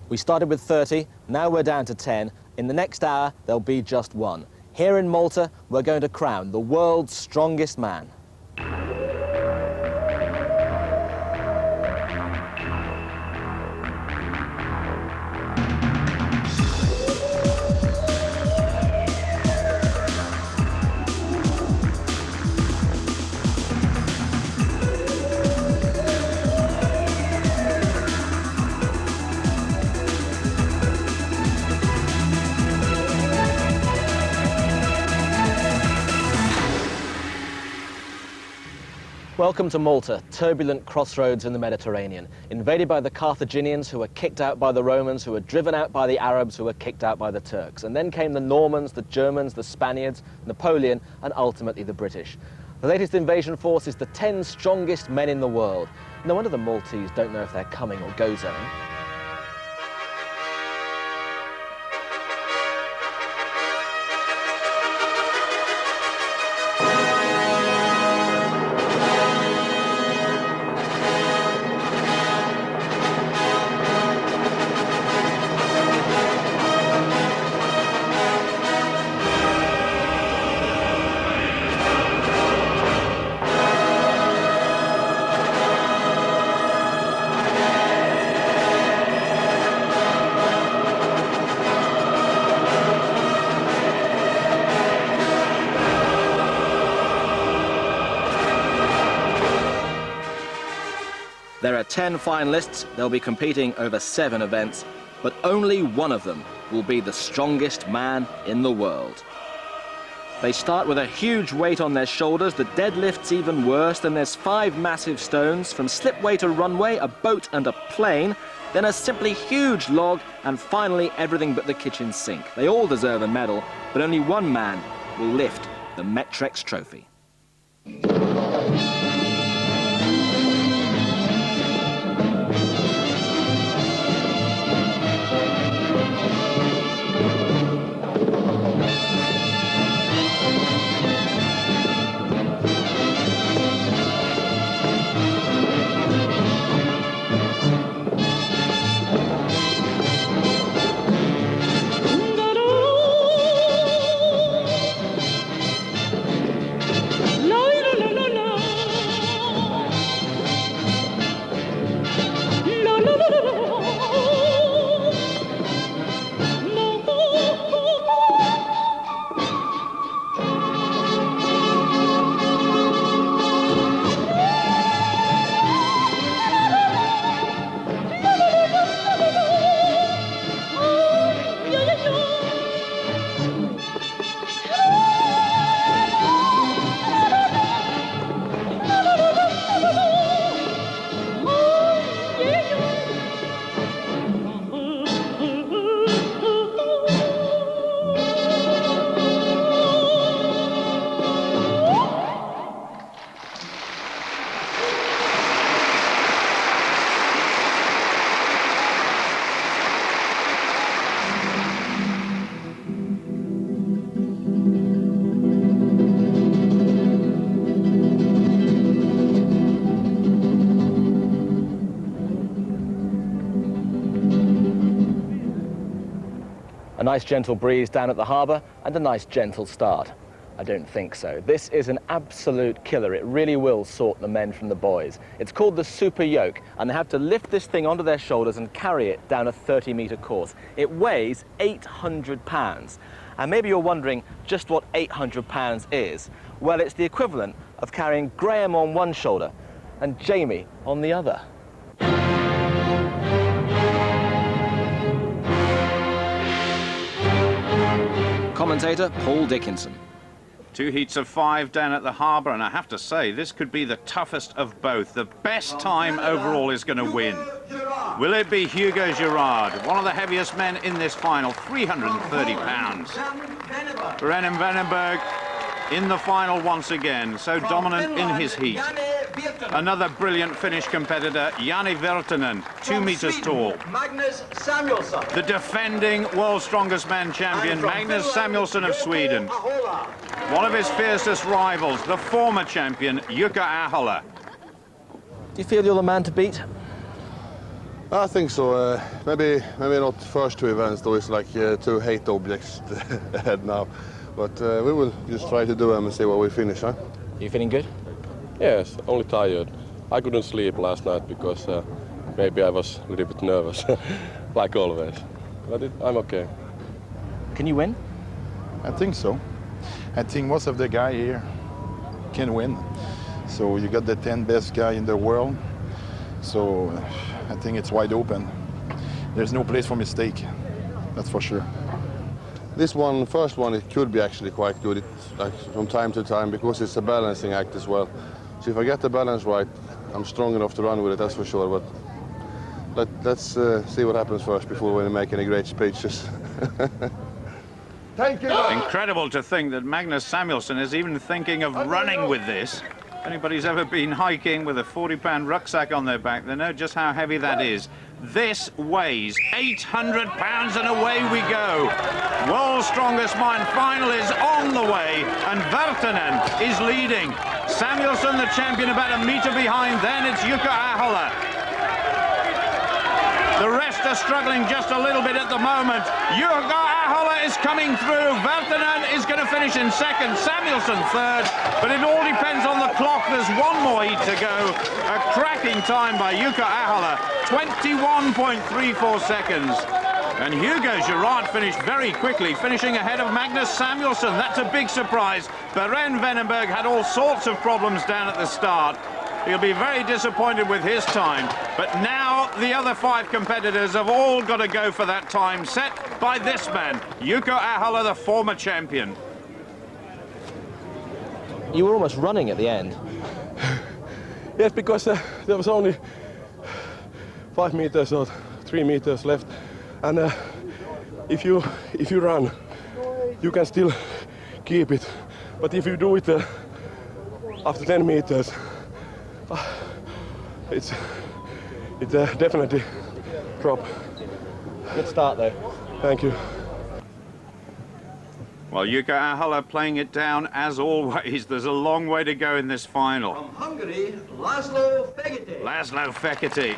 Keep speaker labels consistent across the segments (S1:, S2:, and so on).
S1: We started with 30, now we're down to 10. In the next hour, there'll be just one. Here in Malta, we're going to crown the world's strongest man. Welcome to Malta, turbulent crossroads in the Mediterranean, invaded by the Carthaginians who were kicked out by the Romans, who were driven out by the Arabs, who were kicked out by the Turks. And then came the Normans, the Germans, the Spaniards, Napoleon, and ultimately the British. The latest invasion force is the 10 strongest men in the world. No wonder the Maltese don't know if they're coming or go zone. There are 10 finalists. They'll be competing over 7 events, but only one of them will be the strongest man in the world. They start with a huge weight on their shoulders. The deadlift's even worse. Then there's 5 massive stones, from slipway to runway, a boat and a plane, then a simply huge log, and finally everything but the kitchen sink. They all deserve a medal, but only one man will lift the Metrex trophy. A nice gentle breeze down at the harbour and a nice gentle start. I don't think so. This is an absolute killer. It really will sort the men from the boys. It's called the super yoke, and they have to lift this thing onto their shoulders and carry it down a 30-metre course. It weighs 800 pounds. And maybe you're wondering just what 800 pounds is. Well, it's the equivalent of carrying Graham on one shoulder and Jamie on the other. Commentator Paul Dickinson.
S2: 2 heats of 5 down at the harbour, and I have to say, this could be the toughest of both. The best time overall is going to win. Will it be Hugo Girard, one of the heaviest men in this final, 330 pounds. Renan Vandenberg in the final once again, so dominant in his heat. Another brilliant Finnish competitor, Jani Virtanen, 2 meters tall.
S3: Magnus Samuelsson.
S2: The defending world's strongest man champion, Magnus Samuelsson of Sweden. One of his fiercest rivals, the former champion, Jukka Ahola.
S1: Do you feel you're the man to beat?
S4: I think so. Maybe not first 2 events, though it's like 2 hate objects ahead now. But we will just try to do them and see where we finish, huh?
S1: You feeling good?
S5: Yes, only tired. I couldn't sleep last night because maybe I was a little bit nervous, like always. But I'm okay.
S1: Can you win?
S6: I think so. I think most of the guys here can win. So you got the 10 best guy in the world. So I think it's wide open. There's no place for mistake, that's for sure.
S4: This one, first one, it could be actually quite good like from time to time because it's a balancing act as well. So if I get the balance right, I'm strong enough to run with it, that's for sure. But let's see what happens first before we make any great speeches. Thank you.
S2: Incredible to think that Magnus Samuelsson is even thinking of running with this. If anybody's ever been hiking with a 40-pound rucksack on their back, they know just how heavy that is. This weighs 800 pounds and away we go. World's Strongest Man final is on the way and Virtanen is leading. Samuelsson, the champion, about a metre behind. Then it's Jukka Ahola. The rest are struggling just a little bit at the moment. Jukka Ahola is coming through. Virtanen is going to finish in second. Samuelsson third. But it all depends on the clock. There's one more heat to go. A cracking time by Jukka Ahola. 21.34 seconds. And Hugo Girard finished very quickly, finishing ahead of Magnus Samuelsson. That's a big surprise. Beren Venenberg had all sorts of problems down at the start. He'll be very disappointed with his time. But now the other 5 competitors have all got to go for that time set by this man, Jukka Ahola, the former champion.
S1: You were almost running at the end.
S5: Yes, because there was only 5 meters or 3 meters left. And if you run, you can still keep it. But if you do it after 10 meters, it definitely drop.
S1: Good start though.
S5: Thank you.
S2: Well, Jukka Ahola playing it down as always. There's a long way to go in this final.
S3: From Hungary, Laszlo Fekete.
S2: Laszlo Fekete,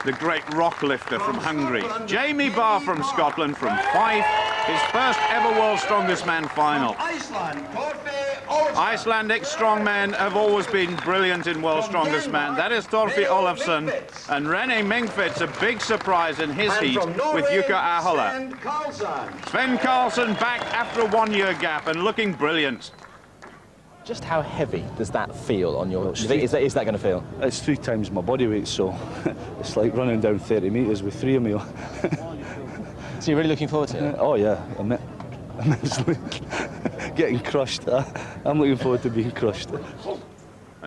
S2: the great rock lifter from Hungary. Jamie Barr from Scotland from Fife, his first ever World's Strongest Man final.
S3: Iceland, Torfi Olafsson.
S2: Icelandic strongmen have always been brilliant in World's Strongest Man. That is Torfi Olafsson. And René Mingfit's a big surprise in his heat with Jukka Ahola.
S3: Svend Karlsen.
S2: Svend Karlsen back after a 1-year gap and looking brilliant.
S1: Just how heavy does that feel on your... Is that going to feel?
S7: It's 3 times my body weight, so it's like running down 30 metres with 3 of me.
S1: So you're really looking forward to it?
S7: Oh yeah, immensely. Getting crushed. I'm looking forward to being crushed.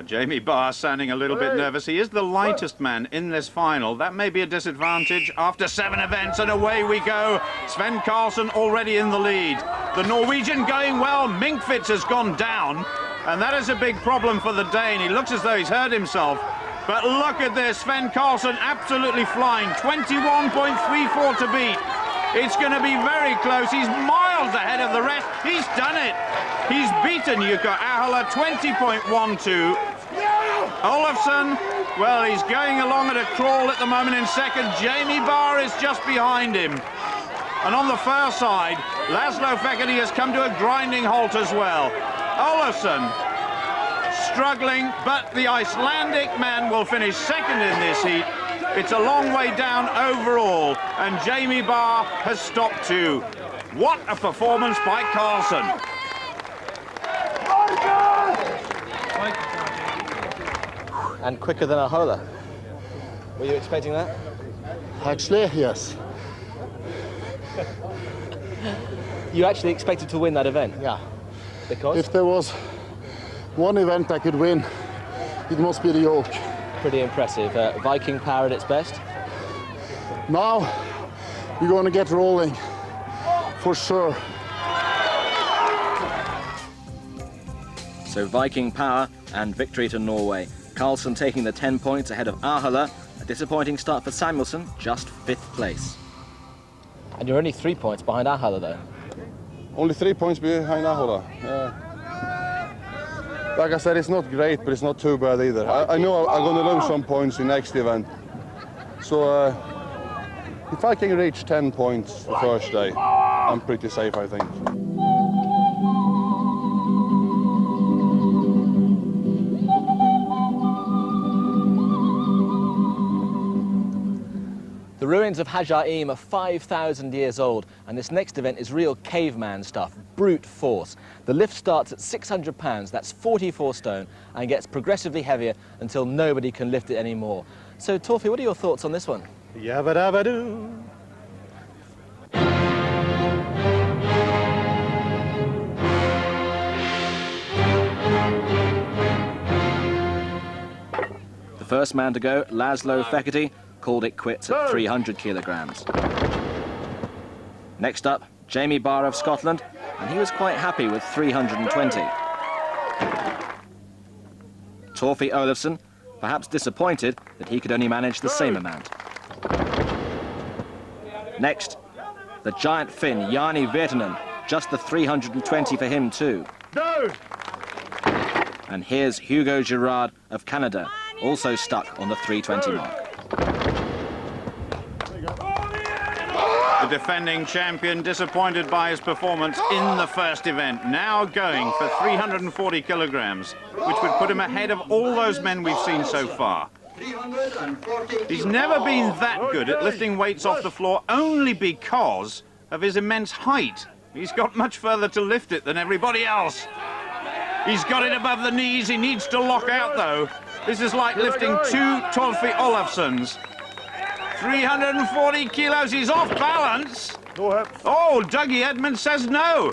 S2: Jamie Barr sounding a little bit nervous. He is the lightest man in this final. That may be a disadvantage after 7 events, and away we go. Svend Karlsen already in the lead. The Norwegian going well. Mingfits has gone down, and that is a big problem for the Dane. He looks as though he's hurt himself. But look at this, Svend Karlsen absolutely flying. 21.34 to beat. It's going to be very close. He's miles ahead of the rest. He's done it. He's beaten Jukka Ahola 20.12. Olafsson, well, he's going along at a crawl at the moment in second. Jamie Barr is just behind him. And on the far side, Laszlo Fekete has come to a grinding halt as well. Olafsson struggling, but the Icelandic man will finish second in this heat. It's a long way down overall, and Jamie Barr has stopped too. What a performance by Karlsen.
S1: And quicker than Ahola. Were you expecting that?
S6: Actually, yes.
S1: You actually expected to win that event?
S6: Yeah.
S1: Because?
S6: If there was one event I could win, it must be the yoke.
S1: Pretty impressive. Viking power at its best?
S6: Now, we're going to get rolling, for sure.
S1: So Viking power and victory to Norway. Karlsen taking the 10 points ahead of Ahola. A disappointing start for Samuelsson, just 5th place. And you're only 3 points behind Ahola, though.
S4: Only 3 points behind Ahola. Like I said, it's not great, but it's not too bad either. I know I'm going to lose some points in next event. So if I can reach 10 points the first day, I'm pretty safe, I think.
S1: The ruins of Hajar'im are 5,000 years old, and this next event is real caveman stuff, brute force. The lift starts at 600 pounds, that's 44 stone, and gets progressively heavier until nobody can lift it anymore. So, Torfi, what are your thoughts on this one?
S5: Yabba dabba doo.
S1: The first man to go, Laszlo Fekete, called it quits at 300 kilograms. Next up, Jamie Barr of Scotland, and he was quite happy with 320. Torfi Olafsson, perhaps disappointed that he could only manage the same amount. Next, the giant Finn, Jani Virtanen, just the 320 for him too. And here's Hugo Girard of Canada, also stuck on the 320 mark.
S2: The defending champion disappointed by his performance in the first event, now going for 340 kilograms, which would put him ahead of all those men we've seen so far. He's never been that good at lifting weights off the floor only because of his immense height. He's got much further to lift it than everybody else. He's got it above the knees, he needs to lock out though. This is like lifting two Torfi Olafssons. 340 kilos, he's off balance. Oh, Dougie Edmonds says no.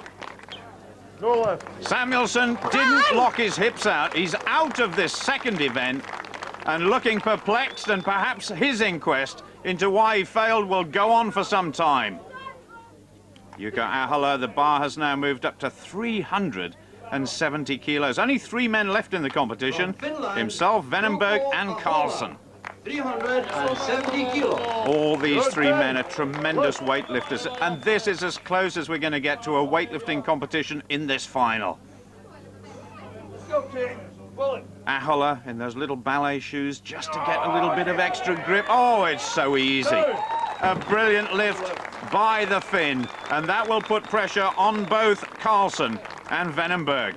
S2: Samuelsson didn't lock his hips out. He's out of this second event and looking perplexed, and perhaps his inquest into why he failed will go on for some time. Jukka Ahola, the bar has now moved up to 370 kilos. Only 3 men left in the competition, himself, Venenberg and Karlsen.
S3: 370 kilos.
S2: All these 3 men are tremendous weightlifters, and this is as close as we're going to get to a weightlifting competition in this final. Ahola in those little ballet shoes just to get a little bit of extra grip. Oh, it's so easy. A brilliant lift by the Finn, and that will put pressure on both Karlsen and Venenberg.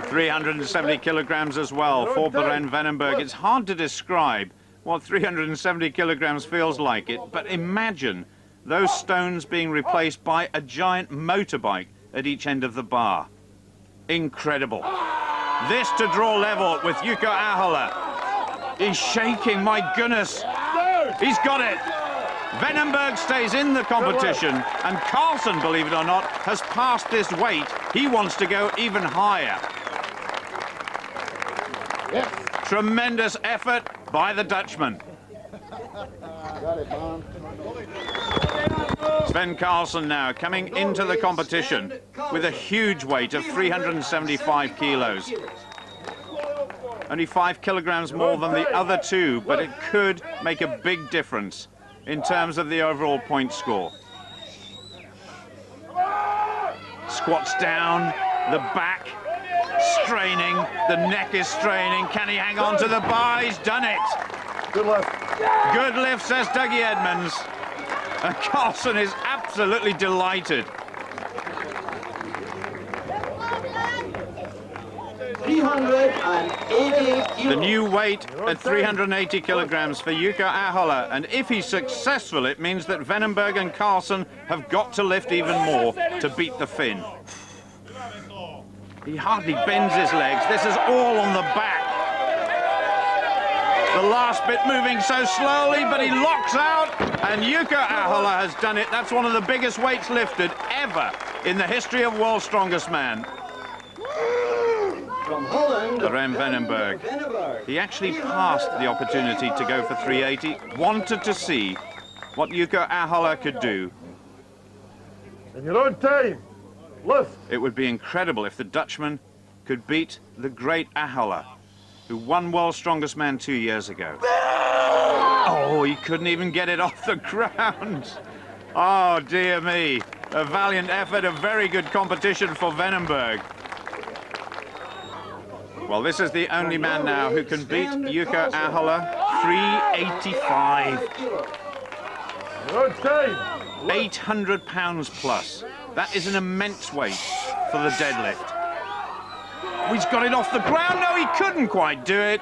S2: 370 kilograms as well for Beren Venenberg. It's hard to describe what 370 kilograms feels like it, but imagine those stones being replaced by a giant motorbike at each end of the bar. Incredible. This to draw level with Jukka Ahola. He's shaking, my goodness. He's got it. Venenberg stays in the competition, and Karlsen, believe it or not, has passed this weight. He wants to go even higher. Yes. Tremendous effort by the Dutchman. Svend Karlsen now coming into the competition with a huge weight of 375 kilos. Only 5 kilograms more than the other 2, but it could make a big difference in terms of the overall point score. Squats down, the back straining, the neck is straining. Can he hang on to the bar? He's done it.
S5: Good lift.
S2: Good lift, says Dougie Edmonds. And Karlsen is absolutely delighted.
S3: 380 kilos.
S2: The new weight at 380 kilograms for Jukka Ahola, and if he's successful, it means that Venenberg and Karlsen have got to lift even more to beat the Finn. He hardly bends his legs. This is all on the back. The last bit moving so slowly, but he locks out, and Jukka Ahola has done it. That's one of the biggest weights lifted ever in the history of World's Strongest Man.
S3: From Holland,
S2: Beren Venenberg. He actually passed the opportunity to go for 380, wanted to see what Jukka Ahola could do.
S5: And your own time. Lift.
S2: It would be incredible if the Dutchman could beat the great Ahola, who won World's Strongest Man 2 years ago. Oh, he couldn't even get it off the ground. Oh, dear me. A valiant effort, a very good competition for Venenberg. Well, this is the only man now who can beat Jukka Ahola 385. 800 pounds plus. That is an immense weight for the deadlift. Oh, he's got it off the ground. No, he couldn't quite do it.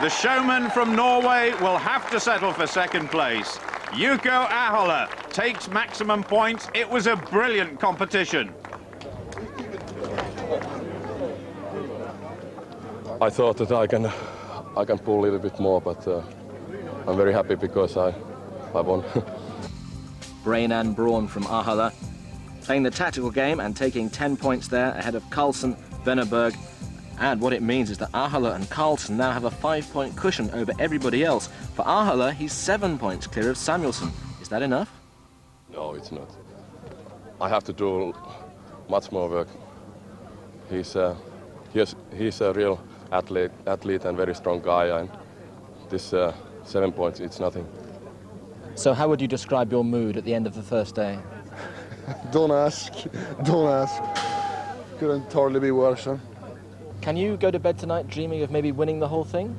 S2: The showman from Norway will have to settle for second place. Hugo Girard takes maximum points. It was a brilliant competition.
S5: I thought that I can pull a little bit more, but I'm very happy because I won.
S1: Brain and brawn from Ahala, playing the tactical game and taking 10 points there ahead of Karlsen, Venneberg. And what it means is that Ahala and Karlsen now have a 5-point cushion over everybody else. For Ahala, he's 7 points clear of Samuelsson. Is that enough?
S5: No, it's not. I have to do much more work. He's a real athlete and very strong guy, and this 7 points, it's nothing.
S1: So how would you describe your mood at the end of the first day?
S4: Don't ask. Don't ask. Couldn't hardly be worse. Huh?
S1: Can you go to bed tonight dreaming of maybe winning the whole thing?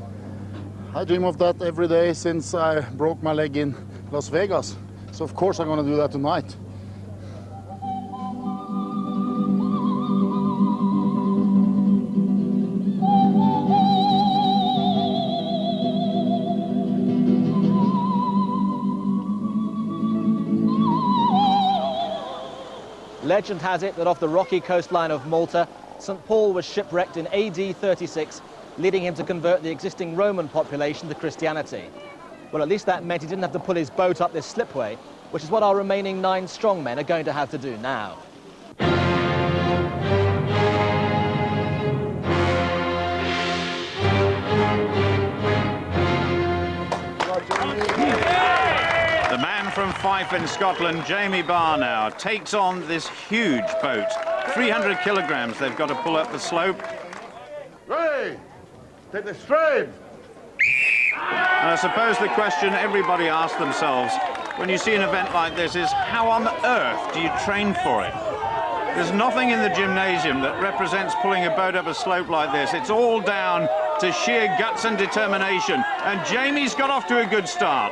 S8: I dream of that every day since I broke my leg in Las Vegas. So of course I'm going to do that tonight.
S1: Legend has it that off the rocky coastline of Malta, St. Paul was shipwrecked in AD 36, leading him to convert the existing Roman population to Christianity. Well, at least that meant he didn't have to pull his boat up this slipway, which is what our remaining 9 strong men are going to have to do now.
S2: The man from Fife in Scotland, Jamie Barr, now takes on this huge boat. 300 kilograms they've got to pull up the slope.
S4: Ready? Take the strain.
S2: And I suppose the question everybody asks themselves when you see an event like this is, how on earth do you train for it? There's nothing in the gymnasium that represents pulling a boat up a slope like this. It's all down to sheer guts and determination. And Jamie's got off to a good start.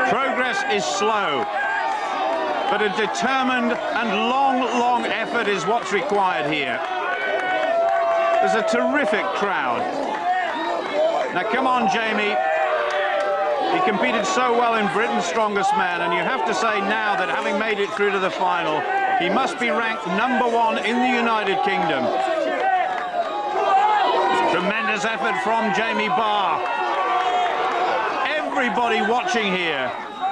S2: Progress is slow, but a determined and long effort is what's required here. There's a terrific crowd. Now come on, Jamie. He competed so well in Britain's Strongest Man, and you have to say now that having made it through to the final, he must be ranked #1 in the United Kingdom. Tremendous effort from Jamie Barr. Everybody watching here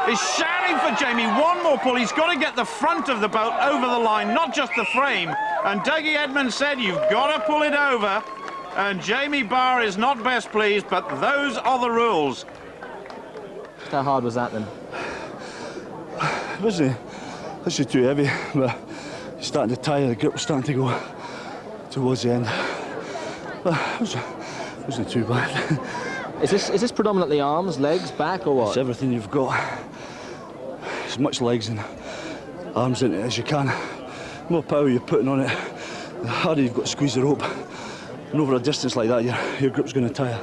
S2: is shouting for Jamie. One more pull. He's got to get the front of the boat over the line, not just the frame. And Dougie Edmonds said, you've got to pull it over. And Jamie Barr is not best pleased, but those are the rules.
S1: How hard was that then?
S7: It wasn't too heavy, but starting to tire. The grip was starting to go towards the end. But it wasn't too bad.
S1: Is this predominantly arms, legs, back, or what?
S7: It's everything you've got. As much legs and arms in it as you can. The more power you're putting on it, the harder you've got to squeeze the rope. And over a distance like that, your grip's going to tire.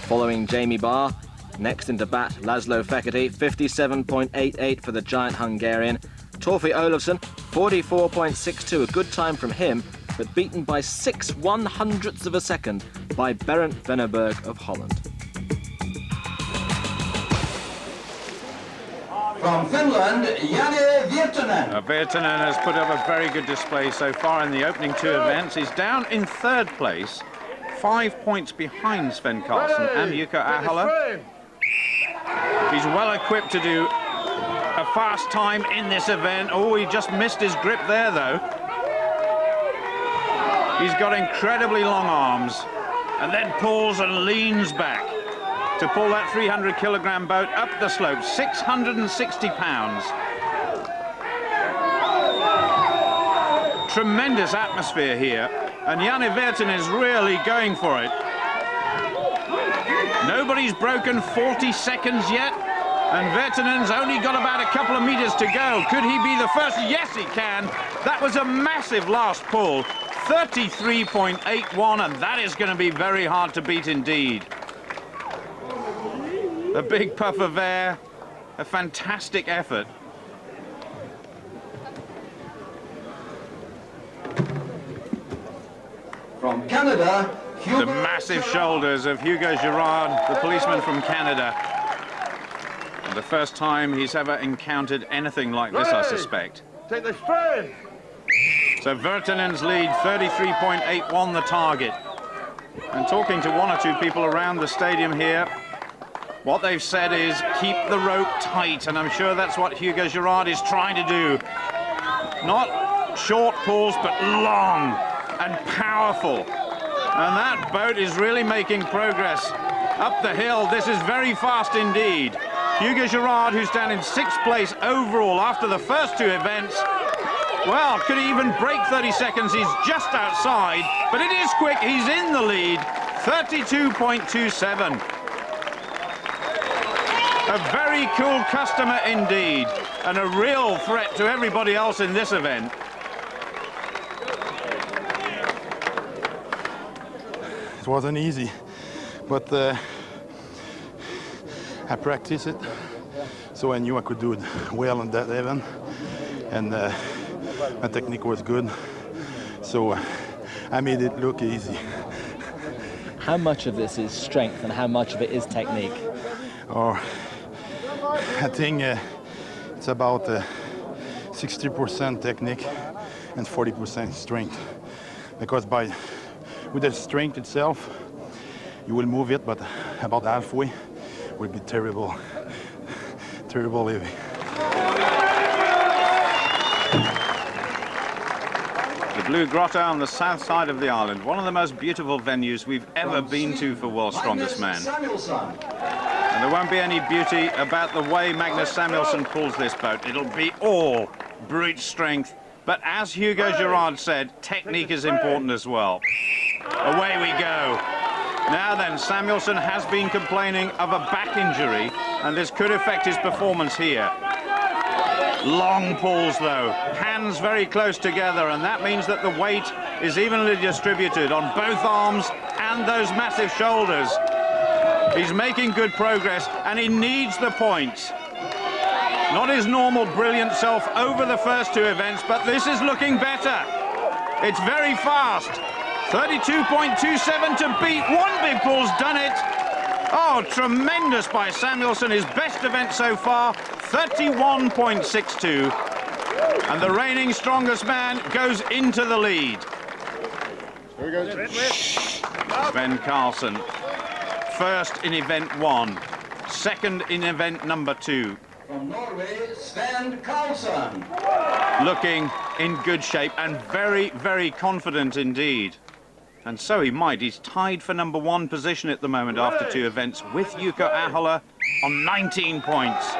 S1: Following Jamie Barr, next into bat, Laszlo Fekete, 57.88 for the giant Hungarian. Torfi Olofsson, 44.62, a good time from him, but beaten by 6/100ths of a second by Berend Venneberg of Holland.
S3: From Finland, Janne Virtanen.
S2: Virtanen has put up a very good display so far in the opening 2 events. He's down in 3rd place, 5 points behind Svend Karlsen and Hugo Girard. He's well equipped to do a fast time in this event. Oh, he just missed his grip there, though. He's got incredibly long arms and then pulls and leans back to pull that 300-kilogram boat up the slope, 660 pounds. Tremendous atmosphere here, and Janne Virtanen is really going for it. Nobody's broken 40 seconds yet, and Virtanen's only got about a couple of meters to go. Could he be the first? Yes, he can. That was a massive last pull. 33.81, and that is going to be very hard to beat indeed. A big puff of air, a fantastic effort.
S3: From Canada, Hugo
S2: The massive shoulders of Hugo Girard, the policeman from Canada. And the first time he's ever encountered anything like this, I suspect.
S5: Take the straight.
S2: So Virtanen's lead, 33.81 the target. And talking to one or two people around the stadium here, what they've said is keep the rope tight, and I'm sure that's what Hugo Girard is trying to do. Not short pulls, but long and powerful. And that boat is really making progress up the hill. This is very fast indeed. Hugo Girard, who's down in 6th place overall after the first 2 events, well, could he even break 30 seconds? He's just outside, but it is quick. He's in the lead, 32.27. A very cool customer indeed, and a real threat to everybody else in this event.
S6: It wasn't easy, but I practiced it, so I knew I could do it well in that event, and my technique was good, so I made it look easy.
S1: How much of this is strength and how much of it is technique?
S6: Or I think it's about 60% technique and 40% strength, because with the strength itself, you will move it, but about halfway will be terrible heavy.
S2: The Blue Grotto on the south side of the island, one of the most beautiful venues we've ever been to for World's Strongest Man. And there won't be any beauty about the way Magnus Samuelsson pulls this boat. It'll be all brute strength. But as Hugo Girard said, technique is important as well. Away we go. Now then, Samuelsson has been complaining of a back injury, and this could affect his performance here. Long pulls though, hands very close together, and that means that the weight is evenly distributed on both arms and those massive shoulders. He's making good progress, and he needs the points. Not his normal brilliant self over the first 2 events, but this is looking better. It's very fast. 32.27 to beat. One big pull's done it. Oh, tremendous by Samuelsson, his best event so far, 31.62. And the reigning strongest man goes into the lead. Svend Karlsen, first in event 1, second in event number 2.
S3: From Norway, Svend Karlsen.
S2: Looking in good shape and very, very confident indeed. And so he might. He's tied for number 1 position at the moment after 2 events with Jukka Ahola on 19 points.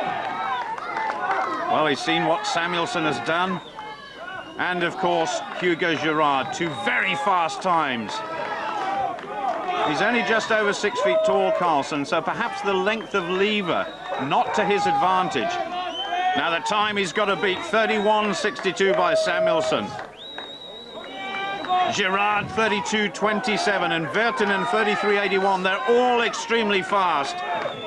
S2: Well, he's seen what Samuelsson has done. And of course, Hugo Girard, 2 very fast times. He's only just over 6 feet tall, Karlsen, so perhaps the length of lever not to his advantage. Now the time he's got to beat, 31.62 by Samuelsson. Girard 32.27 and Virtanen 33.81. They're all extremely fast.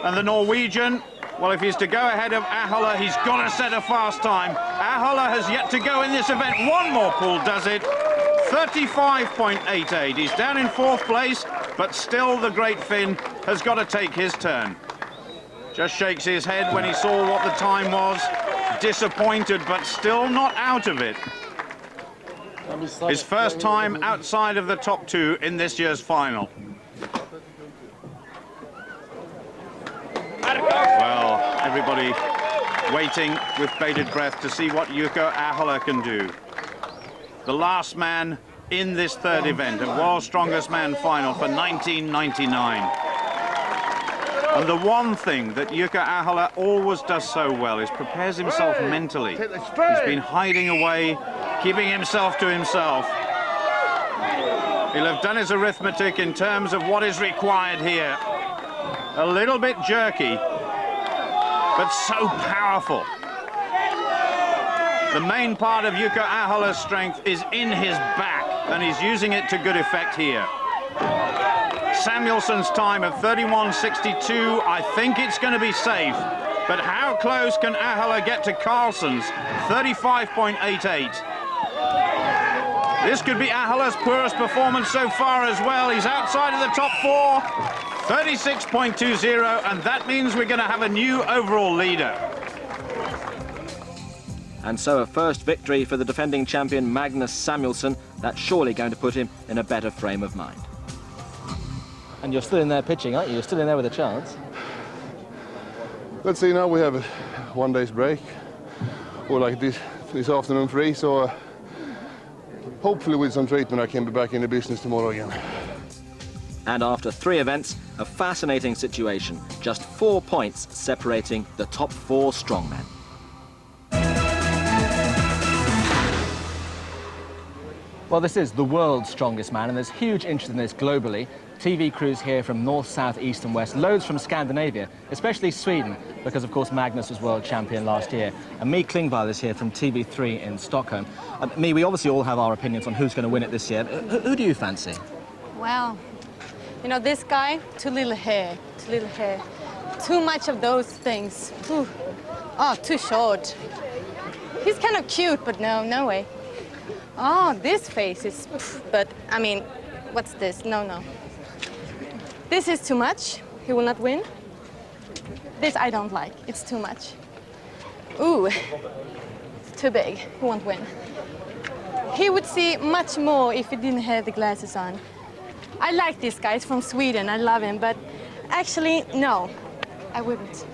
S2: And the Norwegian, well, if he's to go ahead of Ahola, he's got to set a fast time. Ahola has yet to go in this event. One more pull does it. 35.88. He's down in 4th place, but still the great Finn has got to take his turn. Just shakes his head when he saw what the time was. Disappointed, but still not out of it. His first time outside of the top 2 in this year's final. Well, everybody waiting with bated breath to see what Jukka Ahola can do. The last man in this 3rd event, a World's Strongest Man final for 1999. And the one thing that Jukka Ahola always does so well is prepares himself mentally. He's been hiding away, keeping himself to himself. He'll have done his arithmetic in terms of what is required here. A little bit jerky, but so powerful. The main part of Jukka Ahola's strength is in his back. and he's using it to good effect here. Samuelsson's time of 31.62, I think it's going to be safe. But how close can Ahola get to Karlsen's 35.88? This could be Ahola's poorest performance so far as well. He's outside of the top four, 36.20, and that means we're going to have a new overall leader.
S1: And so a first victory for the defending champion Magnus Samuelsson. That's surely going to put him in a better frame of mind. And you're still in there pitching, aren't you? You're still in there with a chance.
S4: Let's see, now we have a 1 day's break, or like this afternoon free, so hopefully with some treatment I can be back in the business tomorrow again.
S1: And after 3 events, a fascinating situation. Just 4 points separating the top 4 strongmen. Well, this is the world's strongest man, and there's huge interest in this globally. TV crews here from north, south, east and west, loads from Scandinavia, especially Sweden, because of course Magnus was world champion last year. And Me Klingvall is here from TV3 in Stockholm. Me, we obviously all have our opinions on who's going to win it this year. Who do you fancy?
S9: Well, you know, this guy, too little hair, too much of those things. Ooh. Oh, too short. He's kind of cute, but no way. Oh, this face is, but I mean, what's this? No. This is too much. He will not win. This I don't like. It's too much. Ooh, it's too big. He won't win. He would see much more if he didn't have the glasses on. I like this guy. He's from Sweden. I love him, but actually, no, I wouldn't.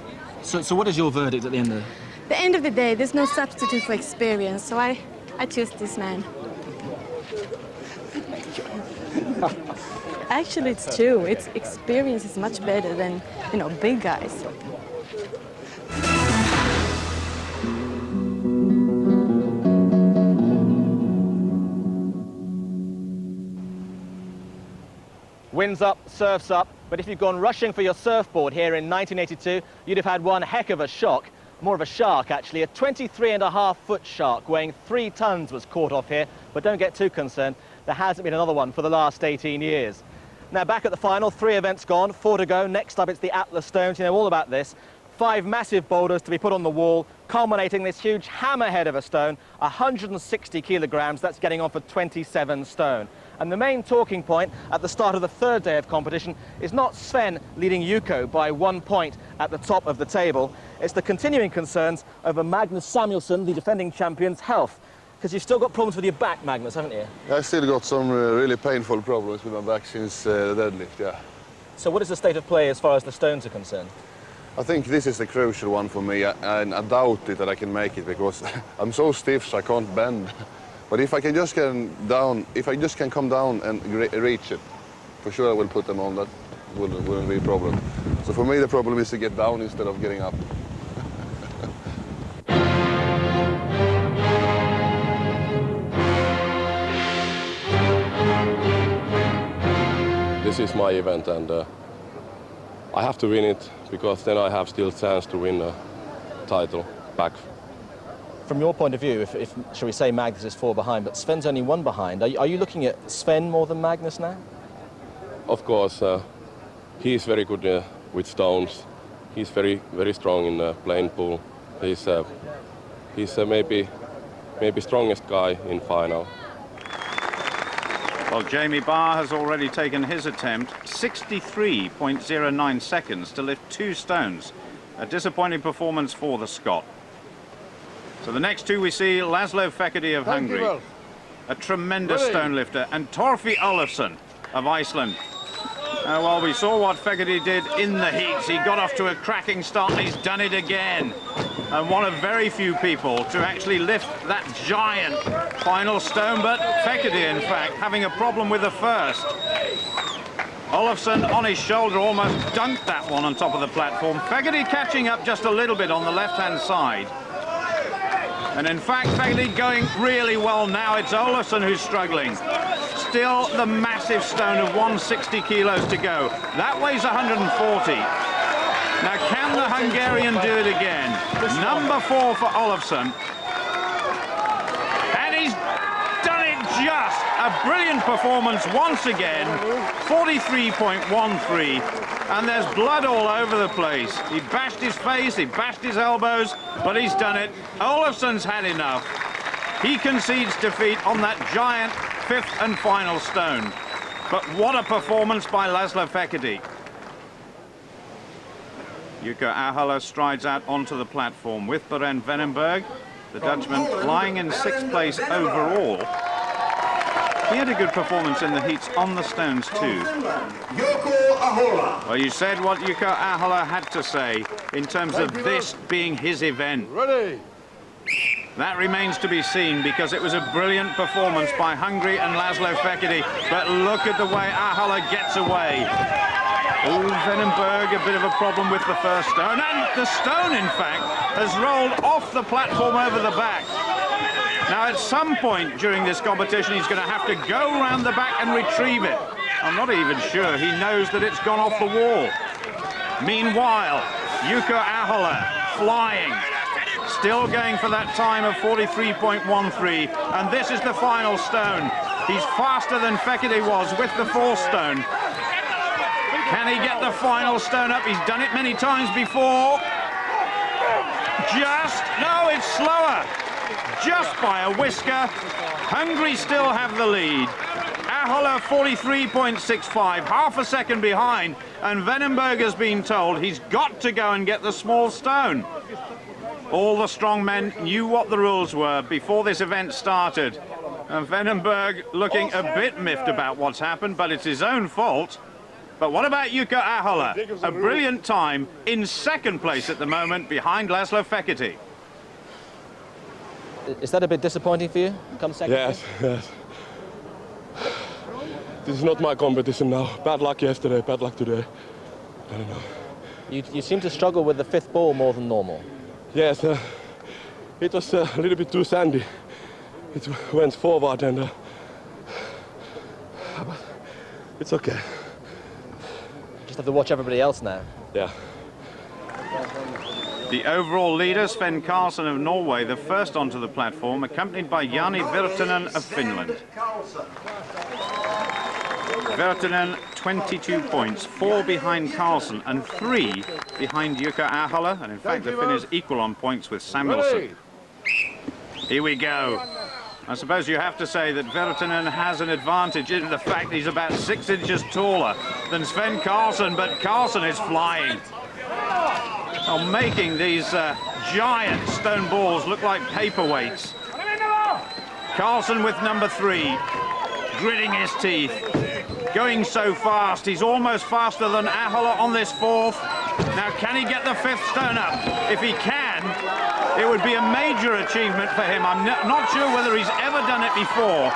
S1: So what is your verdict at the end of
S9: the end of the day? There's no substitute for experience, so I choose this man. Actually, it's true. Its experience is much better than, you know, big guys.
S1: Winds up, surf's up, but if you'd gone rushing for your surfboard here in 1982, you'd have had one heck of a shock. More of a shark, actually. A 23.5-foot shark weighing 3 tons was caught off here, but don't get too concerned. There hasn't been another one for the last 18 years. Now, back at the final, 3 events gone, 4 to go. Next up, it's the Atlas Stones. You know all about this. 5 massive boulders to be put on the wall, culminating this huge hammerhead of a stone, 160 kilograms. That's getting on for 27 stone. And the main talking point at the start of the 3rd day of competition is not Sven leading Hugo by 1 point at the top of the table. It's the continuing concerns over Magnus Samuelsson, the defending champion's health. Because you've still got problems with your back, Magnus, haven't you?
S4: I've still got some really painful problems with my back since the deadlift, yeah.
S1: So what is the state of play as far as the stones are concerned?
S4: I think this is the crucial one for me, and I doubt it that I can make it because I'm so stiff so I can't bend. But if I can just get down, if I just can come down and reach it, for sure I will put them on. That wouldn't be a problem. So for me the problem is to get down instead of getting up.
S5: This is my event, and I have to win it because then I have still a chance to win a title back.
S1: From your point of view, if shall we say Magnus is 4 behind, but Sven's only 1 behind, are you looking at Sven more than Magnus now?
S5: Of course, he is very good with stones. He's very strong in playing pool. He's maybe strongest guy in final.
S2: Well, Jamie Barr has already taken his attempt, 63.09 seconds to lift 2 stones. A disappointing performance for the Scot. So the next 2 we see Laszlo Fekete of Hungary, a tremendous stone lifter, and Torfi Olofsson of Iceland. Well, we saw what Fekete did in the heats. He got off to a cracking start and he's done it again. And one of very few people to actually lift that giant final stone, but Fekete, in fact, having a problem with the first. Olofsson on his shoulder almost dunked that one on top of the platform. Fekete catching up just a little bit on the left-hand side. And in fact, Fekete going really well now. It's Olofsson who's struggling. Still the massive stone of 160 kilos to go. That weighs 140. Now, can the Hungarian do it again? Number 4 for Olofsson. And he's done it just. a brilliant performance once again, 43.13, and there's blood all over the place. He bashed his face, he bashed his elbows, but he's done it. Olafsson's had enough. He concedes defeat on that giant fifth and final stone. But what a performance by Laszlo Fekete. Hugo Girard strides out onto the platform with Berend Venenberg, the Dutchman lying in 6th place overall. He had a good performance in the heats on the stones too. Well, you said what Hugo Girard had to say in terms of this being his event.
S5: Ready?
S2: That remains to be seen because it was a brilliant performance by Hungary and Laszlo Fekete. But look at the way Girard gets away. Oh, Venenberg, a bit of a problem with the first stone. And the stone, in fact, has rolled off the platform over the back. Now, at some point during this competition, he's going to have to go around the back and retrieve it. I'm not even sure he knows that it's gone off the wall. Meanwhile, Hugo Girard flying. Still going for that time of 43.13, and this is the final stone. He's faster than Fekete was with the 4th stone. Can he get the final stone up? He's done it many times before. No, it's slower. Just by a whisker. Hungary still have the lead. Girard 43.65, half a second behind, and Venenberg has been told he's got to go and get the small stone. All the strong men knew what the rules were before this event started. And Venenberg looking a bit miffed about what's happened, but it's his own fault. But what about Hugo Girard? A brilliant time in 2nd place at the moment behind Laszlo Fekete.
S1: Is that a bit disappointing for you? Come second?
S5: Yes, yes. This is not my competition now. Bad luck yesterday, bad luck today. I don't know.
S1: You seem to struggle with the 5th ball more than normal.
S5: Yes, it was a little bit too sandy. It went forward and but it's okay.
S1: Just have to watch everybody else now.
S5: Yeah.
S2: The overall leader, Svend Karlsen of Norway, the first onto the platform, accompanied by Jani Virtanen of Finland. Virtanen, 22 points, 4 behind Karlsen and 3 behind Hugo Girard, and in fact the Finn is equal on points with Samuelsson. Here we go. I suppose you have to say that Virtanen has an advantage in the fact he's about 6 inches taller than Svend Karlsen, but Karlsen is flying. Oh, making these giant stone balls look like paperweights. Karlsen with number 3, gritting his teeth. Going so fast, he's almost faster than Girard on this 4th. Now, can he get the 5th stone up? If he can, it would be a major achievement for him. I'm not sure whether he's ever done it before.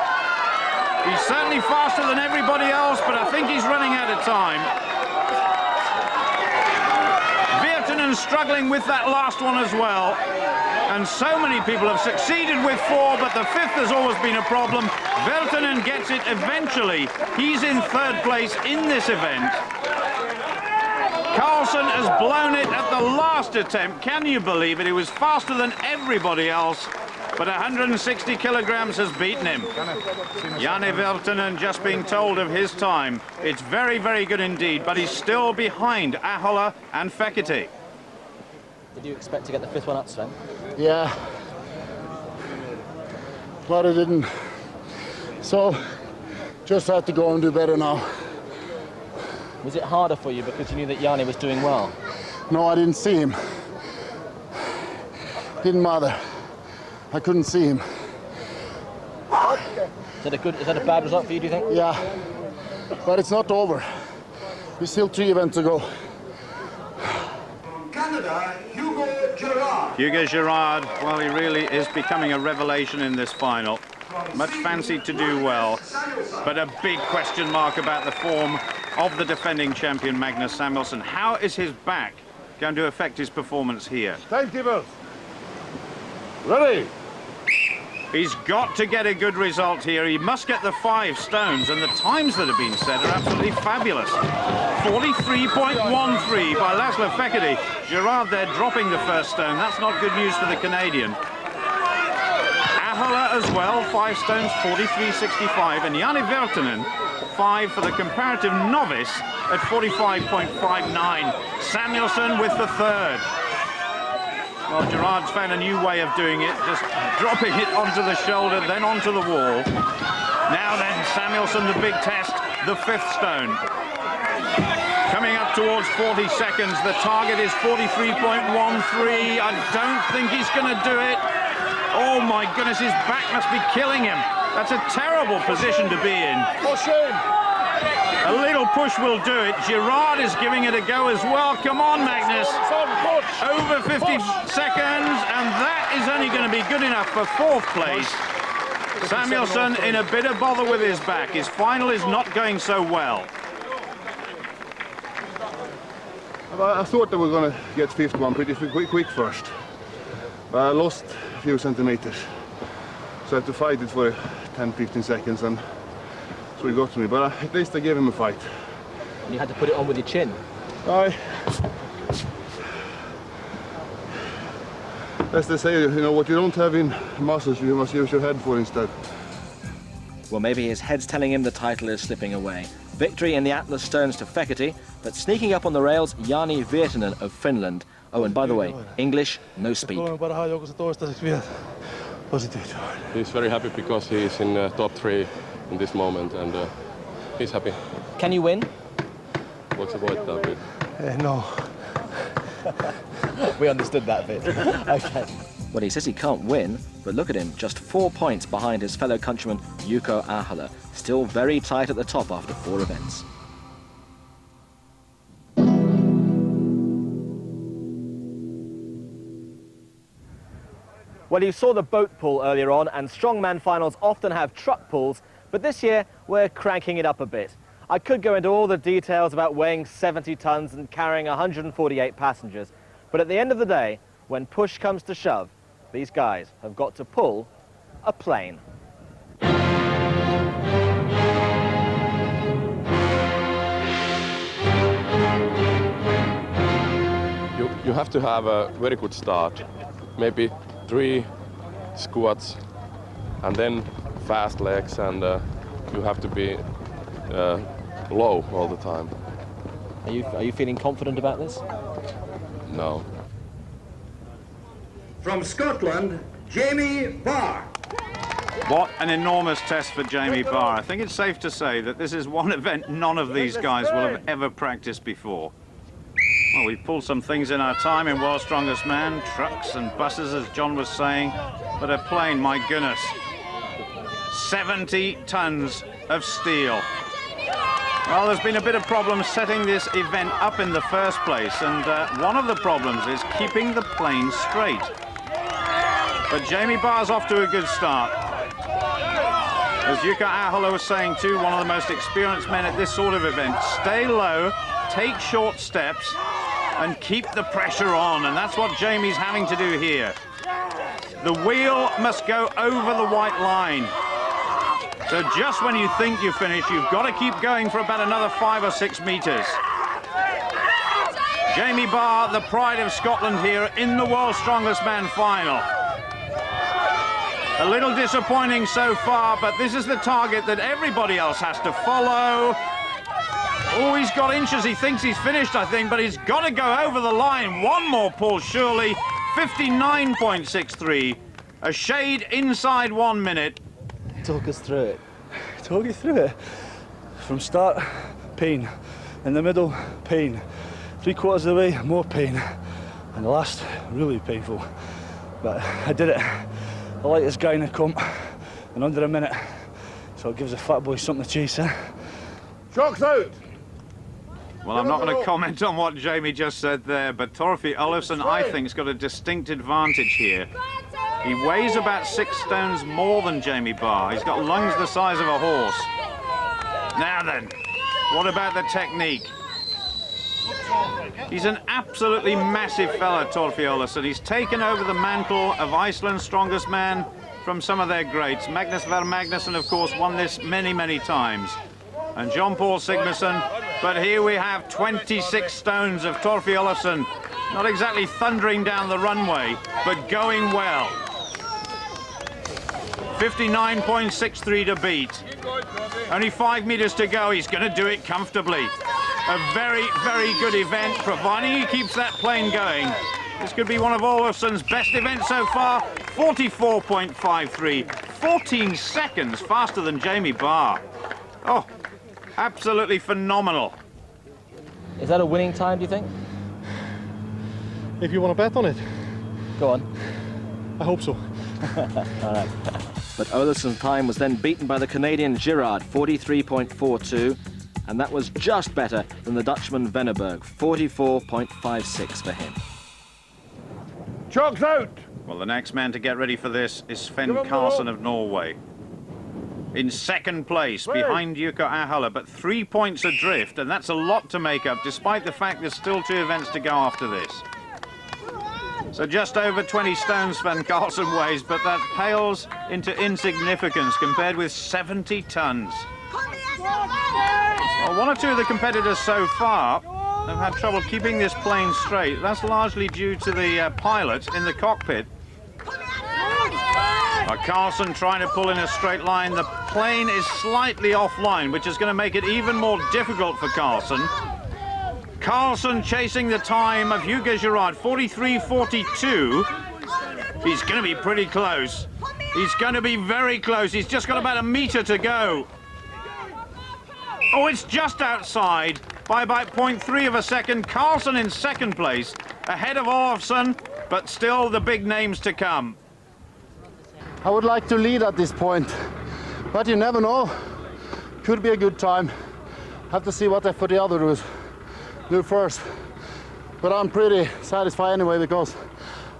S2: He's certainly faster than everybody else, but I think he's running out of time. Virtanen struggling with that last one as well. And so many people have succeeded with 4, but the 5th has always been a problem. Virtanen gets it eventually. He's in 3rd place in this event. Karlsen has blown it at the last attempt. Can you believe it? He was faster than everybody else, but 160 kilograms has beaten him. Jani Virtanen just being told of his time. It's very, very good indeed, but he's still behind Girard and Fekete.
S1: Did you expect to get the 5th one up, Sven?
S8: Yeah, but I didn't. So, just had to go and do better now.
S1: Was it harder for you because you knew that Jani was doing well?
S8: No, I didn't see him. Didn't matter. I couldn't see him.
S1: Is that a bad result for you, do you think?
S8: Yeah, but it's not over. There's still 3 events to go.
S3: Canada, Hugo Girard.
S2: Hugo Girard, well, he really is becoming a revelation in this final. Much fancied to do well, but a big question mark about the form of the defending champion Magnus Samuelsson. How is his back going to affect his performance here?
S5: Timetable. Ready?
S2: He's got to get a good result here. He must get the 5 stones, and the times that have been set are absolutely fabulous. 43.13 by Laszlo Fekete. Girard there dropping the first stone. That's not good news for the Canadian. Girard as well, 5 stones, 43.65, and Janne Virtanen, 5 for the comparative novice at 45.59. Samuelsson with the third. Well, Girard's found a new way of doing it, just dropping it onto the shoulder, then onto the wall. Now then, Samuelsson, the big test, the 5th stone. Coming up towards 40 seconds, the target is 43.13. I don't think he's going to do it. Oh my goodness, his back must be killing him. That's a terrible position to be in.
S8: Push him!
S2: A little push will do it. Girard is giving it a go as well. Come on, Magnus. Over 50 seconds, and that is only going to be good enough for 4th place. Samuelsson in a bit of bother with his back. His final is not going so well.
S4: I thought they were going to get 5th one pretty quick first. But I lost a few centimeters. So I had to fight it for 10-15 seconds, and so he got to me. But at least I gave him a fight.
S1: And you had to put it on with your chin.
S4: As they say, you know, what you don't have in muscles, you must use your head for instead.
S1: Well, maybe his head's telling him the title is slipping away. Victory in the Atlas Stones to Fekete, but sneaking up on the rails, Janne Virtanen of Finland. Oh, and by the way, English, no speak.
S5: He's very happy because he's in top 3 in this moment, and he's happy.
S1: Can you win?
S5: What's the voit that bit?
S8: No.
S1: We understood that bit. Okay. Well, he says he can't win, but look at him, just 4 points behind his fellow countryman Hugo Girard, still very tight at the top after 4 events. Well, you saw the boat pull earlier on, and strongman finals often have truck pulls, but this year we're cranking it up a bit. I could go into all the details about weighing 70 tons and carrying 148 passengers, but at the end of the day, when push comes to shove, these guys have got to pull a plane.
S5: You have to have a very good start. Maybe 3 squats, and then fast legs, and you have to be low all the time.
S1: Are you feeling confident about this?
S5: No.
S3: From Scotland, Jamie Barr.
S2: What an enormous test for Jamie Barr. I think it's safe to say that this is one event none of these guys will have ever practiced before. Well, we've pulled some things in our time in World's Strongest Man, trucks and buses, as John was saying, but a plane, my goodness. 70 tons of steel. Well, there's been a bit of problem setting this event up in the first place, and one of the problems is keeping the plane straight. But Jamie Barr's off to a good start. As Hugo Girard was saying too, one of the most experienced men at this sort of event. Stay low, take short steps, and keep the pressure on, and that's what Jamie's having to do here. The wheel must go over the white line. So just when you think you've finished, you've got to keep going for about another 5 or 6 meters. Jamie Barr, the pride of Scotland here in the World's Strongest Man final. A little disappointing so far, but this is the target that everybody else has to follow. Oh, he's got inches. He thinks he's finished, I think, but he's got to go over the line. One more pull, surely. 59.63. A shade inside 1 minute.
S1: Talk us through it.
S7: Talk you through it. From start, pain. In the middle, pain. 3/4 of the way, more pain. And the last, really painful. But I did it. I like this guy in the comp in under a minute. So it gives the fat boy something to chase, eh?
S3: Shocks out.
S2: Well, I'm not going to comment on what Jamie just said there, but Torfi Olofsson, I think, has got a distinct advantage here. He weighs about 6 stones more than Jamie Barr. He's got lungs the size of a horse. Now then, what about the technique? He's an absolutely massive fella, Torfi Olofsson. He's taken over the mantle of Iceland's strongest man from some of their greats. Magnus Ver Magnusson, of course, won this many, many times. And John Paul Sigmarsson. But here we have 26 stones of Torfi Olofsson. Not exactly thundering down the runway, but going well. 59.63 to beat. Only 5 meters to go. He's going to do it comfortably. A very, very good event, providing he keeps that plane going. This could be one of Olafsson's best events so far. 44.53, 14 seconds faster than Jamie Barr. Oh, absolutely phenomenal.
S1: Is that a winning time, do you think?
S5: If you want to bet on it,
S1: Go on.
S5: I hope so.
S1: All right. But Olafsson's time was then beaten by the Canadian Girard, 43.42, and that was just better than the Dutchman Venneberg, 44.56 for him.
S3: Chocks out.
S2: Well, the next man to get ready for this is Svend Karlsen of Norway. In second place, behind Hugo Girard, but 3 points adrift, and that's a lot to make up, despite the fact there's still 2 events to go after this. So just over 20 stones Svend Karlsen weighs, but that pales into insignificance compared with 70 tons. Well, 1 or 2 of the competitors so far have had trouble keeping this plane straight. That's largely due to the pilot in the cockpit. Karlsen trying to pull in a straight line. The plane is slightly offline, which is going to make it even more difficult for Karlsen. Karlsen chasing the time of Hugo Girard, 43.42. He's going to be pretty close. He's going to be very close. He's just got about a meter to go. Oh, it's just outside by about 0.3 of a second. Karlsen in second place, ahead of Olafsson, but still the big names to come.
S8: I would like to lead at this point, but you never know. Could be a good time. Have to see what effort the others do first. But I'm pretty satisfied anyway because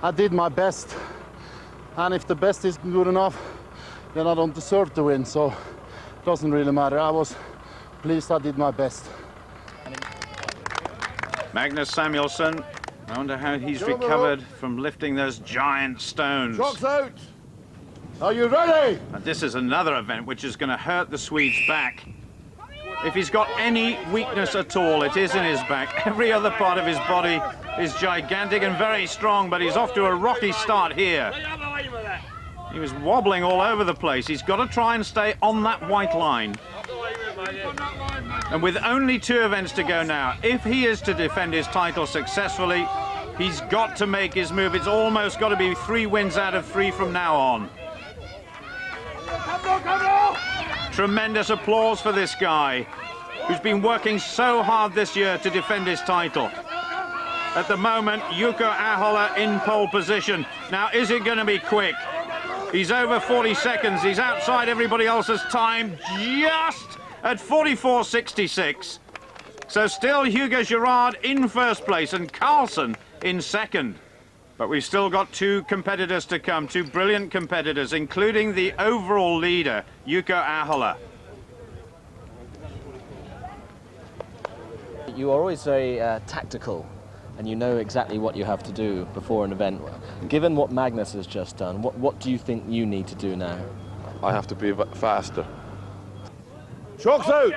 S8: I did my best. And if the best is good enough, then I don't deserve to win. So it doesn't really matter. I was pleased I did my best.
S2: Magnus Samuelsson, I wonder how he's recovered from lifting those giant stones.
S3: Chocks out. Are you ready?
S2: And this is another event which is going to hurt the Swede's back. If he's got any weakness at all, it is in his back. Every other part of his body is gigantic and very strong, but he's off to a rocky start here. He was wobbling all over the place. He's got to try and stay on that white line. And with only 2 events to go now, if he is to defend his title successfully, he's got to make his move. It's almost got to be 3 wins out of 3 from now on. Tremendous applause for this guy, who's been working so hard this year to defend his title. At the moment, Hugo Girard in pole position. Now, is it going to be quick? He's over 40 seconds. He's outside everybody else's time, just at 44.66. So still Hugo Girard in first place and Karlsen in second. But we've still got 2 competitors to come, 2 brilliant competitors, including the overall leader, Hugo Girard.
S1: You are always very tactical, and you know exactly what you have to do before an event. Given what Magnus has just done, what do you think you need to do now?
S4: I have to be faster.
S3: Chocks out.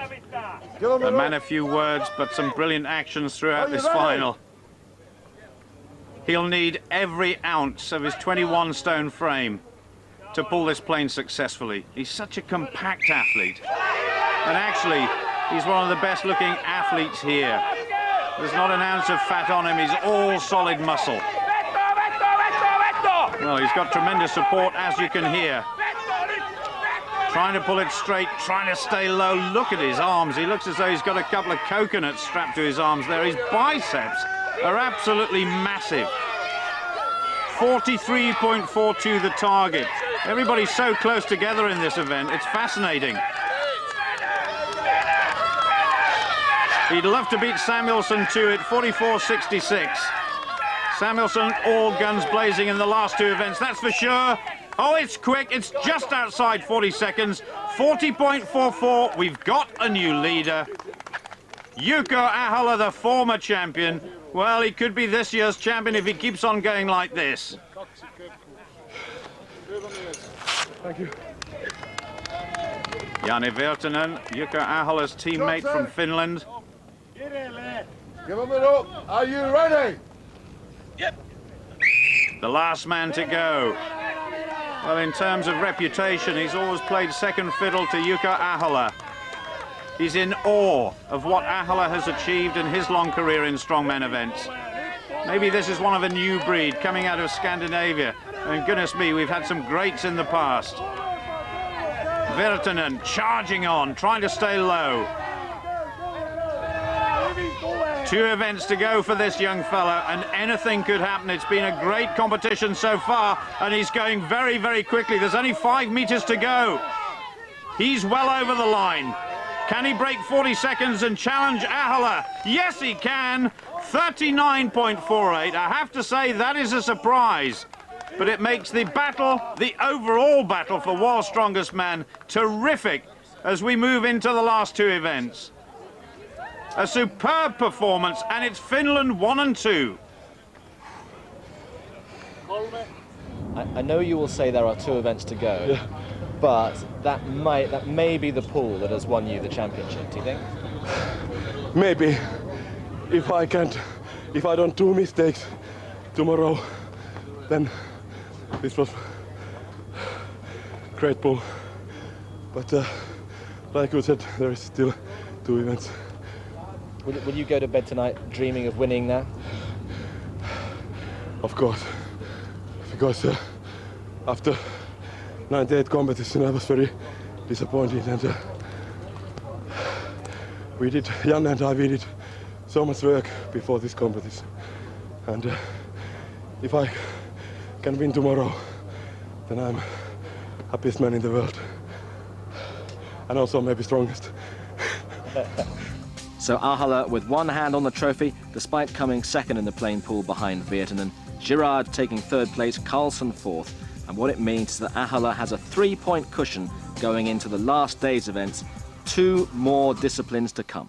S3: Give him
S2: A
S3: a
S2: man of few words, but some brilliant actions throughout this final. He'll need every ounce of his 21-stone frame to pull this plane successfully. He's such a compact athlete. And actually, he's one of the best-looking athletes here. There's not an ounce of fat on him. He's all solid muscle. Well, he's got tremendous support, as you can hear. Trying to pull it straight, trying to stay low. Look at his arms. He looks as though he's got a couple of coconuts strapped to his arms there. His biceps are absolutely massive. 43.42 the target. Everybody's so close together in this event. It's fascinating. He'd love to beat Samuelsson too at 44.66. Samuelsson all guns blazing in the last 2 events, that's for sure. Oh, it's quick. It's just outside 40 seconds. 40.44. We've got a new leader. Hugo Girard, the former champion. Well, he could be this year's champion if he keeps on going like this.
S5: Thank you.
S2: Jani Virtanen, Hugo Girard's teammate from Finland.
S3: Give him it up. Are you ready?
S2: The last man to go. Well, in terms of reputation, he's always played second fiddle to Jukka Ahola. He's in awe of what Ahola has achieved in his long career in strongman events. Maybe this is one of a new breed coming out of Scandinavia. And goodness me, we've had some greats in the past. Virtanen charging on, trying to stay low. 2 events to go for this young fella, and anything could happen. It's been a great competition so far, and he's going very, very quickly. There's only 5 meters to go. He's well over the line. Can he break 40 seconds and challenge Ahola? Yes, he can. 39.48. I have to say that is a surprise. But it makes the battle, the overall battle for world's strongest man, terrific as we move into the last 2 events. A superb performance, and it's Finland 1 and 2.
S1: I know you will say there are 2 events to go,
S5: Yeah.
S1: but that may be the pool that has won you the championship, do you think?
S5: Maybe if I don't do mistakes tomorrow, then this was great pool. But like you said, there is still 2 events.
S1: Will you go to bed tonight dreaming of winning now?
S5: Of course, because after 98 competition I was very disappointed, and Jan and I, we did so much work before this competition, and if I can win tomorrow, then I'm happiest man in the world, and also maybe strongest.
S1: So Ahola with one hand on the trophy, despite coming second in the plain pool behind Virtanen. Girard taking 3rd place, Karlsen 4th. And what it means is that Ahola has a 3-point cushion going into the last day's events. 2 more disciplines to come.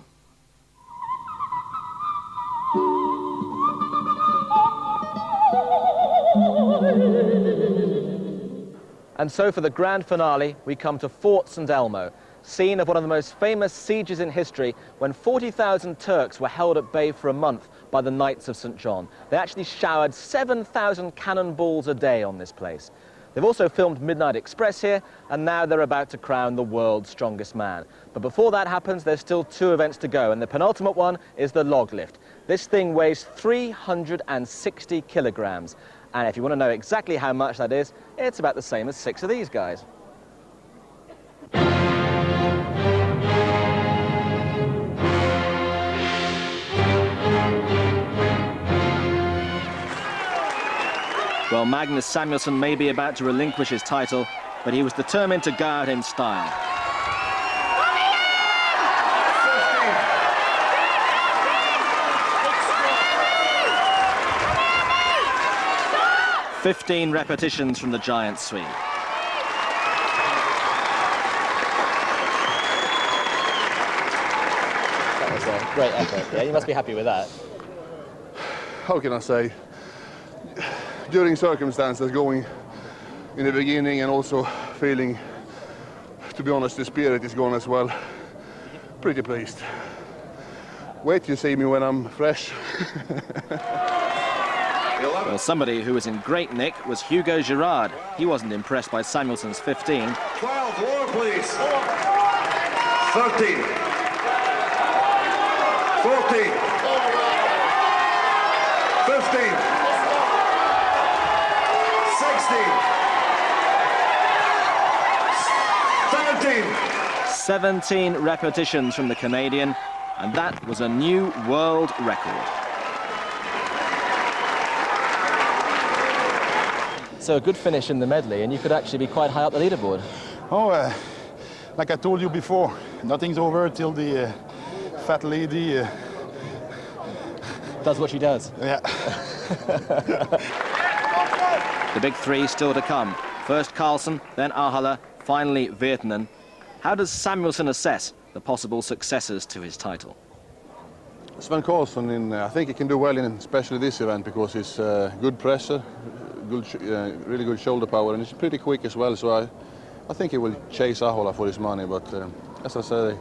S1: And so for the grand finale, we come to Fort St. Elmo, scene of one of the most famous sieges in history, when 40,000 Turks were held at bay for a month by the Knights of St. John. They actually showered 7,000 cannonballs a day on this place. They've also filmed Midnight Express here, and now they're about to crown the world's strongest man. But before that happens, there's still 2 events to go, and the penultimate one is the log lift. This thing weighs 360 kilograms. And if you want to know exactly how much that is, it's about the same as 6 of these guys. Well, Magnus Samuelsson may be about to relinquish his title, but he was determined to go out in style. 15 repetitions from the giant swing. That was a great effort. Yeah, you must be happy with that.
S4: How can I say? During circumstances, going in the beginning and also feeling, to be honest, the spirit is gone as well. Pretty pleased. Wait till you see me when I'm fresh.
S1: Well, somebody who was in great nick was Hugo Girard. He wasn't impressed by Samuelsson's 15.
S3: 12, lower please. 13. 14. 15. 16.
S1: 17 repetitions from the Canadian, and that was a new world record. So a good finish in the medley, and you could actually be quite high up the leaderboard.
S6: Oh, like I told you before, nothing's over till the fat lady
S1: Does what she does.
S6: Yeah.
S1: The big 3 still to come. First Karlsen, then Ahola, finally Virtanen. How does Samuelsson assess the possible successors to his title?
S4: Svend Karlsen, I think he can do well in especially this event because he's good pressure, really good shoulder power, and he's pretty quick as well. So I think he will chase Ahola for his money. But as I say,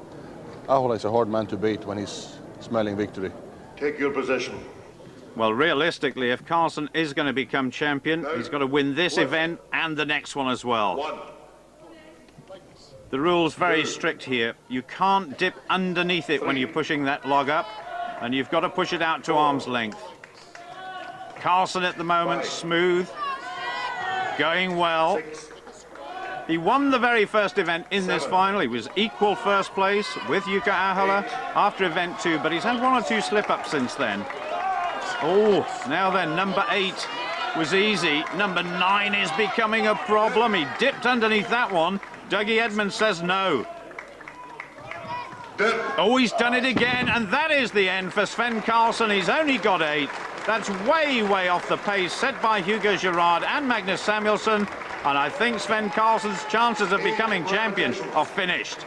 S4: Ahola is a hard man to beat when he's smelling victory.
S3: Take your position.
S2: Well, realistically, if Karlsen is going to become champion, he's got to win this event and the next one as well. The rule's very strict here. You can't dip underneath it when you're pushing that log up, and you've got to push it out to arm's length. Karlsen at the moment, smooth, going well. He won the very first event in this final. He was equal first place with Hugo Girard after event 2, but he's had 1 or 2 slip-ups since then. Oh, now then, number 8 was easy. Number 9 is becoming a problem. He dipped underneath that one. Dougie Edmonds says no. Oh, he's done it again, and that is the end for Svend Karlsen. He's only got 8. That's way, way off the pace set by Hugo Girard and Magnus Samuelsson. And I think Svend Karlsen's chances of becoming champion are finished.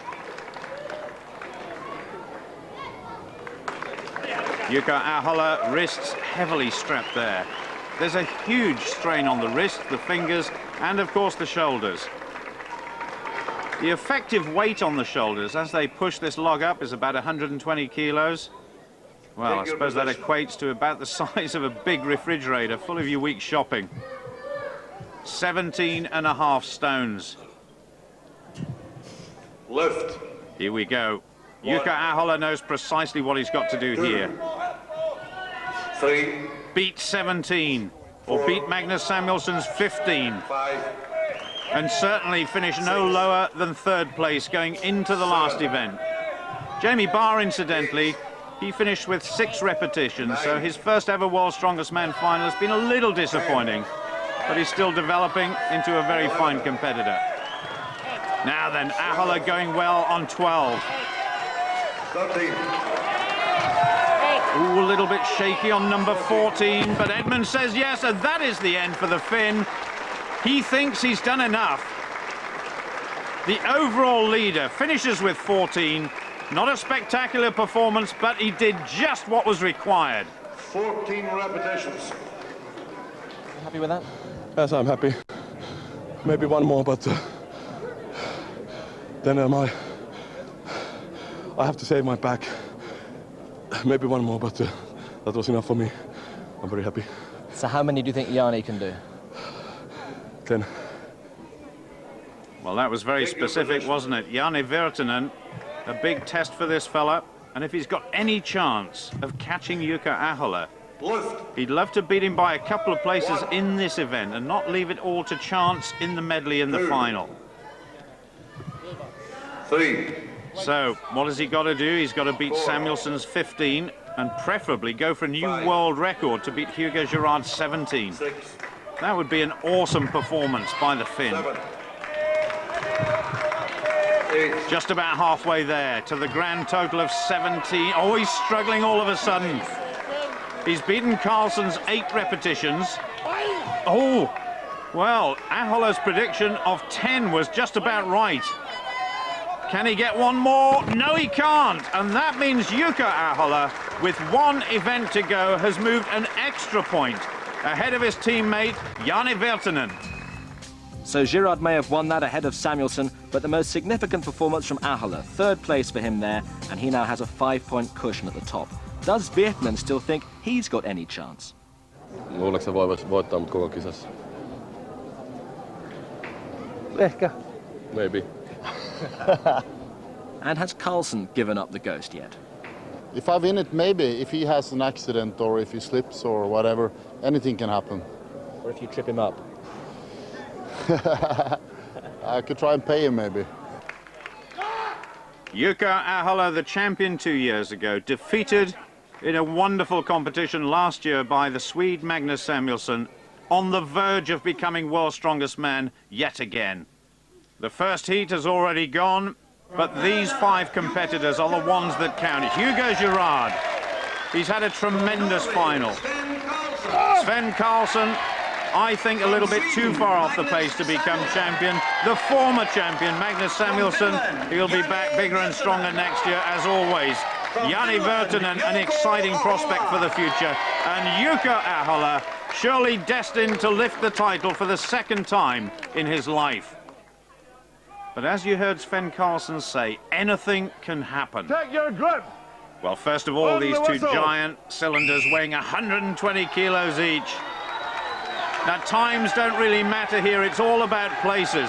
S2: Hugo Girard, wrists heavily strapped there. There's a huge strain on the wrist, the fingers, and of course the shoulders. The effective weight on the shoulders as they push this log up is about 120 kilos. Well, I suppose that equates to about the size of a big refrigerator full of your week's shopping. 17.5 stones.
S3: Lift.
S2: Here we go. Hugo Girard knows precisely what he's got to do here.
S3: 3.
S2: Beat 17, or beat Magnus Samuelsson's 15.
S3: 5.
S2: And certainly finish no lower than 3rd place going into the last event. Jamie Barr, incidentally, he finished with 6 repetitions, so his first ever World's Strongest Man final has been a little disappointing, but he's still developing into a very fine competitor. Now then, Girard going well on 12.
S3: 13.
S2: Ooh, a little bit shaky on number 14, but Edmonds says yes, and that is the end for the Finn. He thinks he's done enough. The overall leader finishes with 14. Not a spectacular performance, but he did just what was required.
S3: 14 repetitions.
S1: Happy with that?
S5: Yes, I'm happy. Maybe one more, but then I have to save my back. Maybe one more, but that was enough for me. I'm very happy.
S1: So how many do you think Jani can do?
S5: 10.
S2: Well, that was very specific, wasn't it? Jani Virtanen, a big test for this fella. And if he's got any chance of catching Hugo Girard, he'd love to beat him by a couple of places in this event and not leave it all to chance in the medley in the final.
S3: 3.
S2: So, what has he got to do? He's got to beat Samuelsson's 15 and preferably go for a new world record to beat Hugo Girard's 17.
S3: 6.
S2: That would be an awesome performance by the Finn.
S3: 7. 8.
S2: Just about halfway there to the grand total of 17. Oh, he's struggling all of a sudden. He's beaten Karlsen's 8 repetitions. Oh, well, Girard's prediction of 10 was just about right. Can he get one more? No, he can't. And that means Hugo Girard, with 1 event to go, has moved an extra point ahead of his teammate, Jani Virtanen.
S1: So Girard may have won that ahead of Samuelsson, but the most significant performance from Girard, 3rd place for him there, and he now has a 5-point cushion at the top. Does Virtanen still think he's got any chance?
S4: Luuleeko sä voittaa mut koko kisassa?
S1: Ehkä.
S4: Maybe.
S1: And has Karlsen given up the ghost yet?
S8: If I win it, maybe. If he has an accident or if he slips or whatever, anything can happen.
S1: Or if you trip him up?
S8: I could try and pay him, maybe.
S2: Hugo Girard, the champion 2 years ago, defeated in a wonderful competition last year by the Swede Magnus Samuelsson, on the verge of becoming world's strongest man yet again. The first heat has already gone, but these 5 competitors are the ones that count. Hugo Girard, he's had a tremendous final. Svend Karlsen, I think a little bit too far off the pace to become champion. The former champion, Magnus Samuelsson, he'll be back bigger and stronger next year, as always. Jani Virtanen, an exciting prospect for the future. And Hugo Girard, surely destined to lift the title for the 2nd time in his life. But as you heard Svend Karlsen say, anything can happen.
S3: Take your grip.
S2: Well, first of all, these two giant cylinders weighing 120 kilos each. Now, times don't really matter here. It's all about places.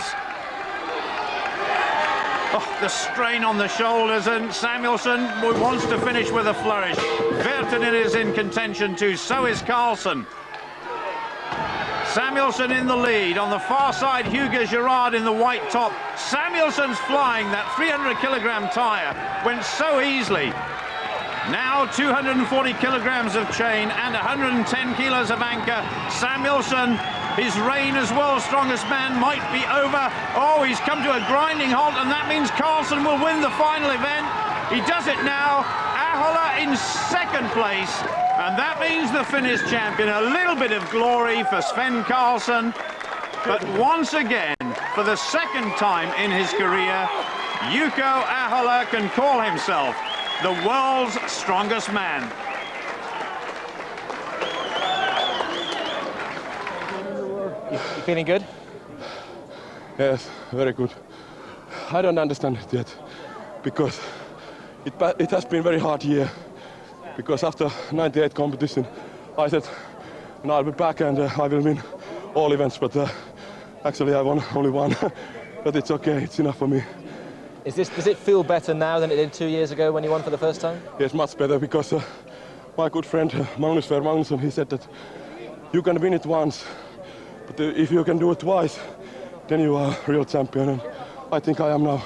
S2: Oh, the strain on the shoulders, and Samuelsson wants to finish with a flourish. Virtanen is in contention too, so is Karlsen. Samuelsson in the lead. On the far side, Hugo Girard in the white top. Samuelsson's flying. That 300-kilogram tyre went so easily. Now 240 kilograms of chain and 110 kilos of anchor. Samuelsson, his reign as world's strongest man might be over. Oh, he's come to a grinding halt, and that means Karlsen will win the final event. He does it now. Ahola in second place, and that means the Finnish champion. A little bit of glory for Svend Karlsen, but once again, for the second time in his career, Jouko Ahola can call himself the world's strongest man.
S1: You feeling good?
S5: Yes, very good. I don't understand it yet, because it has been a very hard year. Because after 98 competition, I said, no, I'll be back and I will win all events, but actually I won only one. But it's okay, it's enough for me.
S1: Does it feel better now than it did 2 years ago when you won for the first time?
S5: Yes, much better, because my good friend Magnus Magnusson, he said that you can win it once, but if you can do it twice, then you are a real champion, and I think I am now.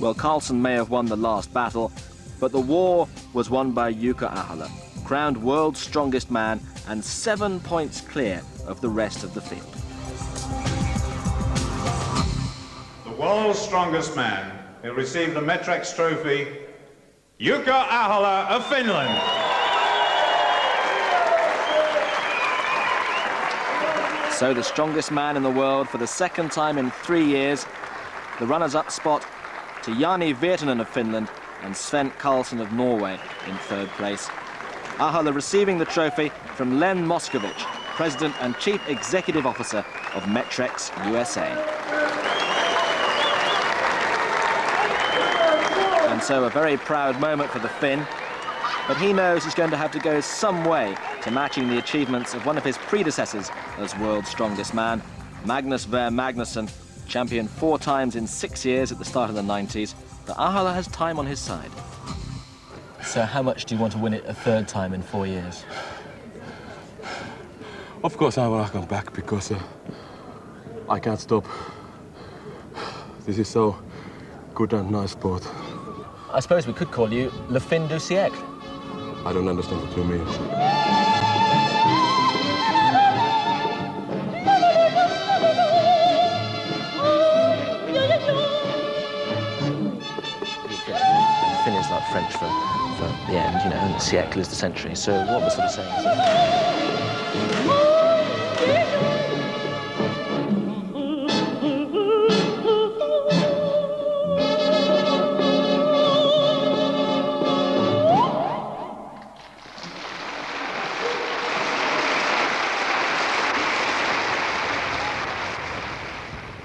S1: Well, Karlsen may have won the last battle, but the war was won by Jouko Ahola, crowned world's strongest man and 7 points clear of the rest of the field.
S2: The world's strongest man. He'll receive the Metrex trophy, Jouko Ahola of Finland.
S1: So the strongest man in the world for the second time in 3 years. The runners-up spot to Jani Virtanen of Finland and Svend Karlsen of Norway in third place. Ahola receiving the trophy from Len Moskovich, President and Chief Executive Officer of Metrex USA. And so a very proud moment for the Finn, but he knows he's going to have to go some way to matching the achievements of one of his predecessors as world's strongest man, Magnus Magnusson, champion 4 times in 6 years at the start of the 90s. But Ahola has time on his side. So how much do you want to win it a third time in 4 years?
S5: Of course I want to come back, because I can't stop. This is so good and nice sport.
S1: I suppose we could call you Le Fin du siècle.
S5: I don't understand what you mean.
S1: Fin is like French for the end, you know, and siècle is the century. So what we're sort of saying is...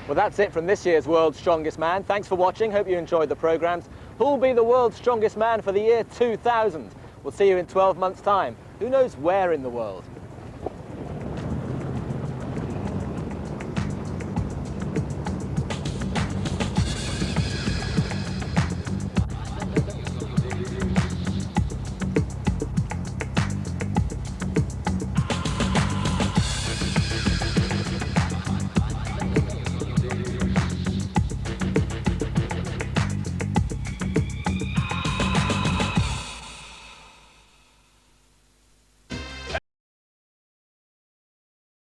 S1: Well, that's it from this year's World's Strongest Man. Thanks for watching. Hope you enjoyed the programmes. Who'll be the world's strongest man for the year 2000? We'll see you in 12 months' time. Who knows where in the world?